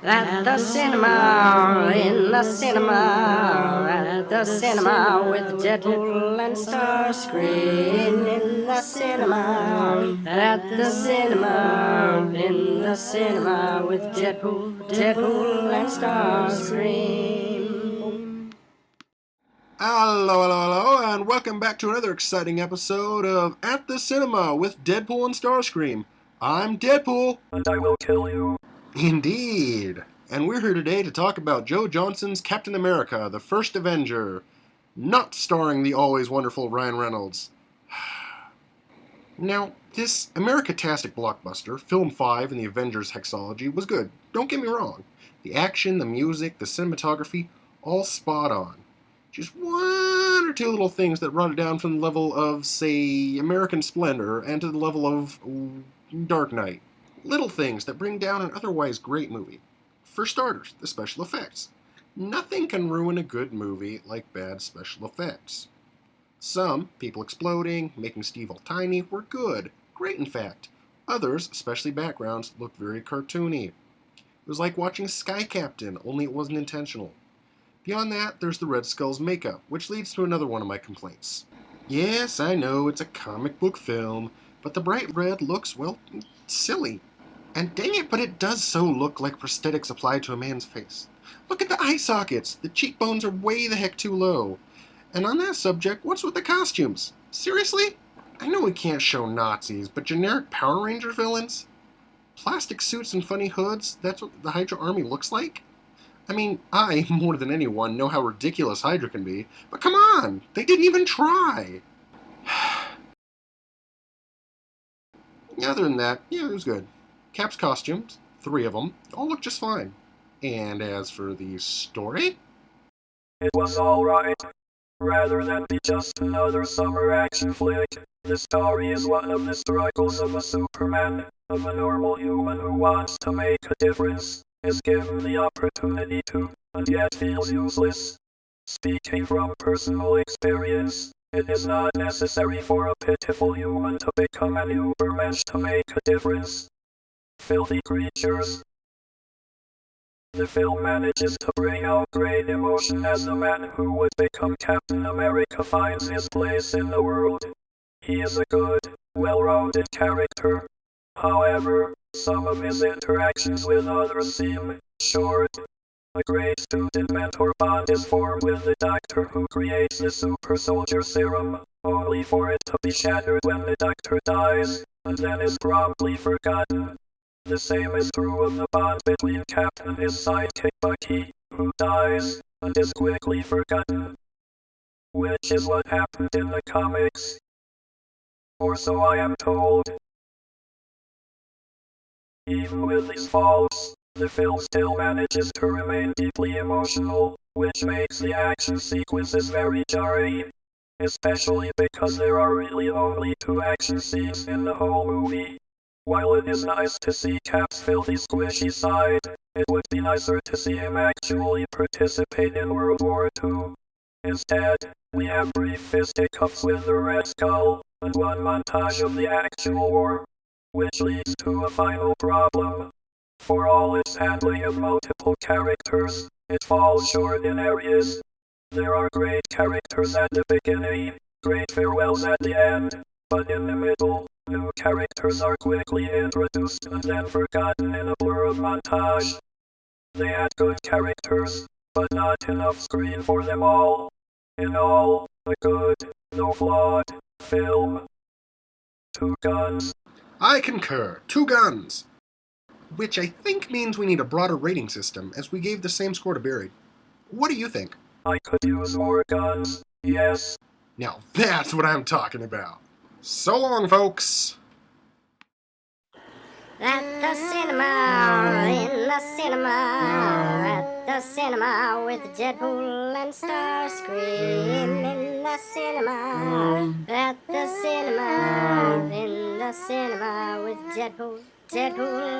At the cinema, in the cinema, at the cinema with Deadpool and Starscream. In the cinema, at the cinema, in the cinema with Deadpool and Starscream. Hello, hello, hello, and welcome back to another exciting episode of At the Cinema with Deadpool and Starscream. I'm Deadpool. And I will kill you. Indeed. And we're here today to talk about Joe Johnston's Captain America, the First Avenger, not starring the always wonderful Ryan Reynolds. Now, this Americatastic blockbuster, Film 5 in the Avengers hexology, was good. Don't get me wrong. The action, the music, the cinematography, all spot on. Just one or two little things that brought it down from the level of, say, American Splendor and to the level of Dark Knight. Little things that bring down an otherwise great movie. For starters, the special effects. Nothing can ruin a good movie like bad special effects. Some, people exploding, making Steve all tiny, were good. Great, in fact. Others, especially backgrounds, looked very cartoony. It was like watching Sky Captain, only it wasn't intentional. Beyond that, there's the Red Skull's makeup, which leads to another one of my complaints. Yes, I know it's a comic book film, but the bright red looks, well, silly. And dang it, but it does so look like prosthetics applied to a man's face. Look at the eye sockets! The cheekbones are way the heck too low. And on that subject, what's with the costumes? Seriously? I know we can't show Nazis, but generic Power Ranger villains? Plastic suits and funny hoods? That's what the Hydra army looks like? I mean, I, more than anyone, know how ridiculous Hydra can be, but come on! They didn't even try! Other than that, yeah, it was good. Cap's costumes, 3 of them, all look just fine. And as for the story? It was alright. Rather than be just another summer action flick, the story is one of the struggles of a Superman, of a normal human who wants to make a difference, is given the opportunity to, and yet feels useless. Speaking from personal experience, it is not necessary for a pitiful human to become an ubermensch to make a difference. Filthy creatures. The film manages to bring out great emotion as the man who would become Captain America finds his place in the world. He is a good, well-rounded character. However, some of his interactions with others seem short. A great student-mentor bond is formed with the doctor who creates the super soldier serum, only for it to be shattered when the doctor dies, and then is promptly forgotten. The same is true of the bond between Cap and his sidekick Bucky, who dies, and is quickly forgotten. Which is what happened in the comics. Or so I am told. Even with these faults, the film still manages to remain deeply emotional, which makes the action sequences very jarring. Especially because there are really only 2 action scenes in the whole movie. While it is nice to see Cap's filthy squishy side, it would be nicer to see him actually participate in World War II. Instead, we have brief fisticuffs with the Red Skull, and one montage of the actual war, which leads to a final problem. For all its handling of multiple characters, it falls short in areas. There are great characters at the beginning, great farewells at the end, but in the middle, new characters are quickly introduced and then forgotten in a blur of montage. They had good characters, but not enough screen for them all. In all, a good, though flawed, film. 2 guns. I concur. 2 guns! Which I think means we need a broader rating system, as we gave the same score to Buried. What do you think? I could use more guns, yes. Now that's what I'm talking about. So long, folks! At the cinema, in the cinema, at the cinema with Deadpool and Starscream. In the cinema, at the cinema, in the cinema with Deadpool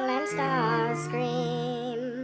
and Starscream.